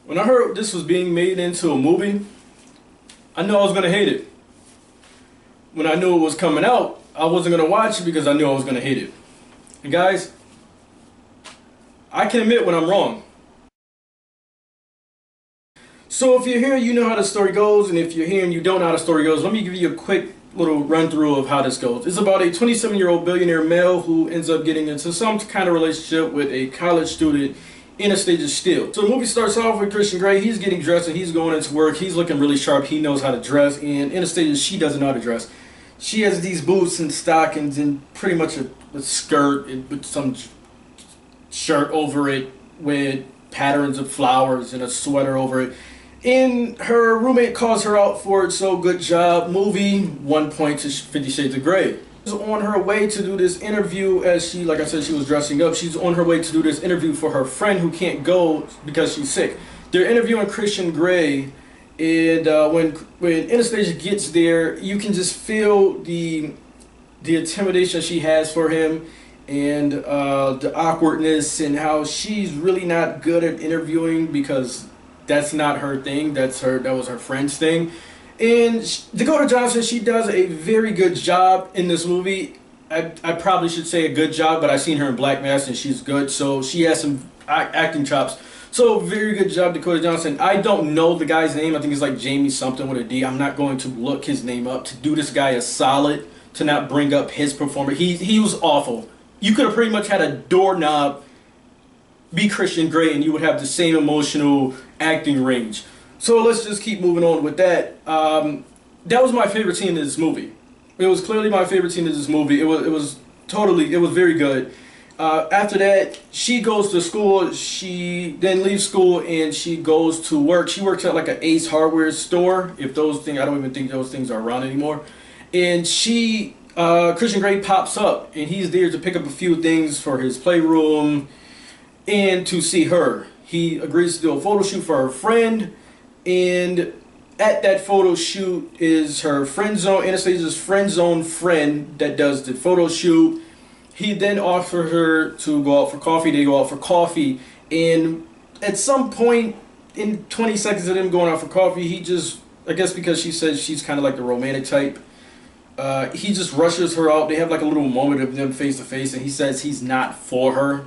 When I heard this was being made into a movie, I knew I was going to hate it. When I knew it was coming out, I wasn't going to watch it because I knew I was going to hate it. And guys, I can admit when I'm wrong. So if you're here, you know how the story goes, and if you're here and you don't know how the story goes, let me give you a quick little run through of how this goes. It's about a 27-year-old billionaire male who ends up getting into some kind of relationship with a college student in a stage of steel. So the movie starts off with Christian Grey. He's getting dressed and he's going into work. He's looking really sharp. He knows how to dress, and in a stage she doesn't know how to dress. She has these boots and stockings and pretty much a skirt with some shirt over it with patterns of flowers and a sweater over it. And her roommate calls her out for it, so good job. Movie, 1 point to 50 Shades of Grey. She's on her way to do this interview as she, like I said, she was dressing up. She's on her way to do this interview for her friend who can't go because she's sick. They're interviewing Christian Grey, and when Anastasia gets there, you can just feel the intimidation she has for him, and the awkwardness, and how she's really not good at interviewing because that's not her thing. That was her friend's thing. And Dakota Johnson, she does a very good job in this movie. I probably should say a good job, but I've seen her in Black Mass and she's good, so she has some acting chops. So very good job, Dakota Johnson. I don't know the guy's name. I think it's like Jamie something with a D. I'm not going to look his name up. To do this guy a solid, to not bring up his performance. He was awful. You could have pretty much had a doorknob be Christian Grey and you would have the same emotional acting range. So let's just keep moving on with that. That was my favorite scene in this movie. It was clearly my favorite scene in this movie. It was very good. After that, she goes to school. She then leaves school and she goes to work. She works at like an Ace Hardware store. If those things, I don't even think those things are around anymore. And Christian Grey pops up and he's there to pick up a few things for his playroom and to see her. He agrees to do a photo shoot for her friend, and at that photo shoot is her friend zone, Anastasia's friend zone friend that does the photo shoot. He then offers her to go out for coffee. They go out for coffee, and at some point in 20 seconds of them going out for coffee, he just, I guess because she says she's kind of like the romantic type, he just rushes her out. They have like a little moment of them face to face, and he says he's not for her.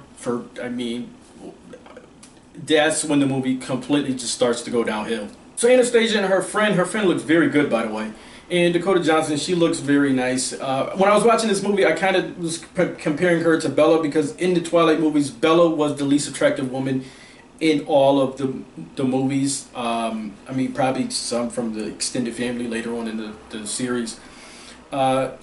That's when the movie completely just starts to go downhill. So Anastasia and her friend looks very good, by the way. And Dakota Johnson, she looks very nice. When I was watching this movie, I kind of was comparing her to Bella, because in the Twilight movies, Bella was the least attractive woman in all of the movies. I mean, probably some from the extended family later on in the series. Her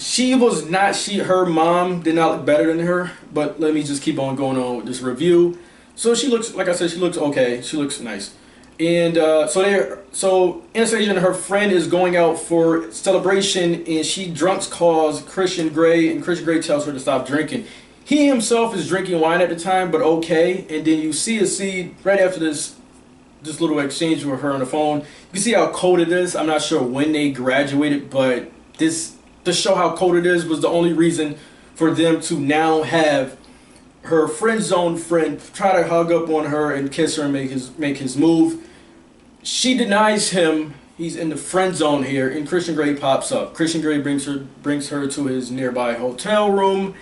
mom did not look better than her, but let me just keep on going on with this review. So she looks, like I said, she looks okay. She looks nice. And so Anastasia and her friend is going out for celebration, and she drunk calls Christian Grey, and Christian Grey tells her to stop drinking. He himself is drinking wine at the time, but okay. And then you see a scene right after this little exchange with her on the phone. You can see how cold it is. I'm not sure when they graduated, but to show how cold it is was the only reason for them to now have her friend zone friend try to hug up on her and kiss her and make his move. She denies him. He's in the friend zone here, and Christian Grey pops up. Christian Grey brings her to his nearby hotel room.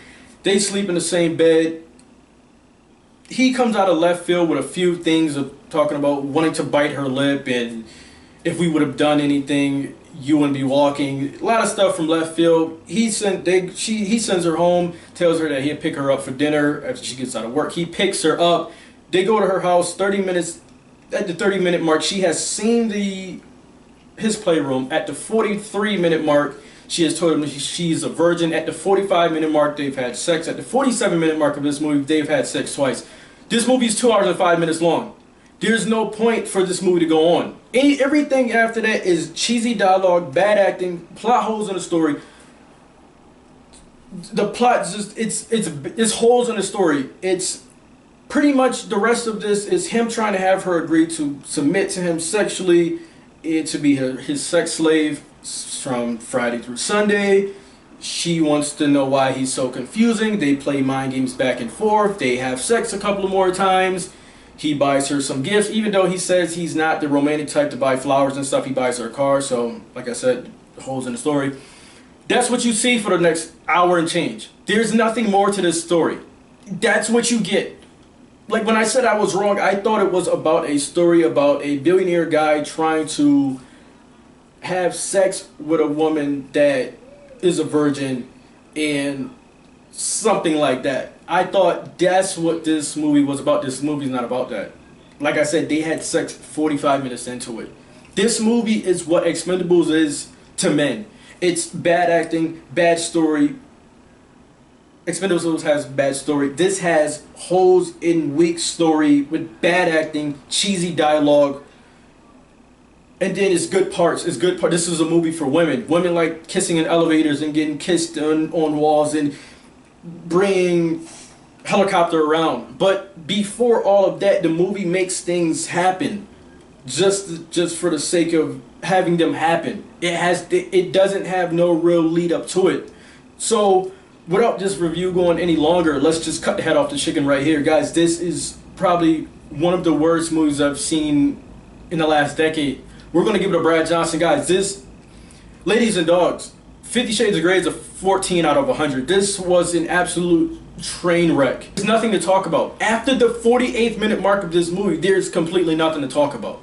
They sleep in the same bed. He comes out of left field with a few things of talking about wanting to bite her lip, and if we would have done anything, you wouldn't be walking. A lot of stuff from left field. He sends her home, tells her that he'll pick her up for dinner after she gets out of work. He picks her up. They go to her house. 30 minutes. At the 30-minute mark, she has seen his playroom. At the 43-minute mark, she has told him she's a virgin. At the 45-minute mark, they've had sex. At the 47-minute mark of this movie, they've had sex twice. This movie is 2 hours and 5 minutes long. There's no point for this movie to go on. Everything after that is cheesy dialogue, bad acting, plot holes in the story. The plot just it's holes in the story. It's pretty much the rest of this is him trying to have her agree to submit to him sexually, and to be his sex slave from Friday through Sunday. She wants to know why he's so confusing. They play mind games back and forth. They have sex a couple of more times. He buys her some gifts, even though he says he's not the romantic type to buy flowers and stuff. He buys her a car. So, like I said, holes in the story. That's what you see for the next hour and change. There's nothing more to this story. That's what you get. Like when I said I was wrong, I thought it was about a story about a billionaire guy trying to have sex with a woman that is a virgin and something like that. I thought that's what this movie was about. This movie's not about that. Like I said, they had sex 45 minutes into it. This movie is what Expendables is to men. It's bad acting, bad story. Expendables has bad story. This has holes in weak story with bad acting, cheesy dialogue, and then it's good parts. It's good part. This is a movie for women. Women like kissing in elevators and getting kissed on walls and bringing helicopter around. But before all of that, the movie makes things happen just for the sake of having them happen. It doesn't have no real lead up to it. So without this review going any longer, let's just cut the head off the chicken right here. Guys, this is probably one of the worst movies I've seen in the last decade. We're going to give it a Brad Johnson. Guys, this, ladies and dogs, 50 Shades of Grey is a 14 out of 100. This was an absolute train wreck. There's nothing to talk about. After the 48th minute mark of this movie, there's completely nothing to talk about.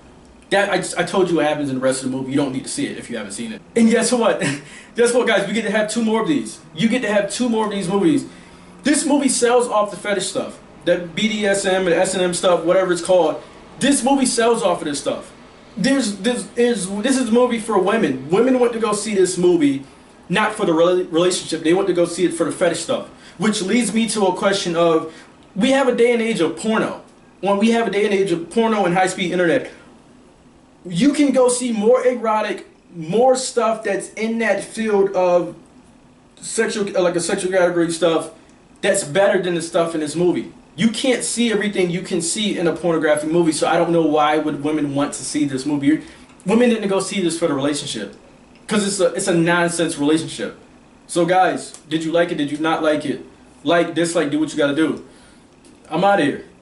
I told you what happens in the rest of the movie. You don't need to see it if you haven't seen it. And guess what? Guess what, guys? We get to have 2 more of these. You get to have 2 more of these movies. This movie sells off the fetish stuff. That BDSM and S&M stuff, whatever it's called. This movie sells off of this stuff. This is a movie for women. Women want to go see this movie not for the relationship. They want to go see it for the fetish stuff. Which leads me to a question of, we have a day and age of porno. When we have a day and age of porno and high-speed internet, you can go see more erotic, more stuff that's in that field of sexual, like a sexual category stuff, that's better than the stuff in this movie. You can't see everything you can see in a pornographic movie, so I don't know why would women want to see this movie. Women didn't go see this for the relationship, because it's a nonsense relationship. So guys, did you like it? Did you not like it? Like, dislike, do what you gotta do. I'm out of here.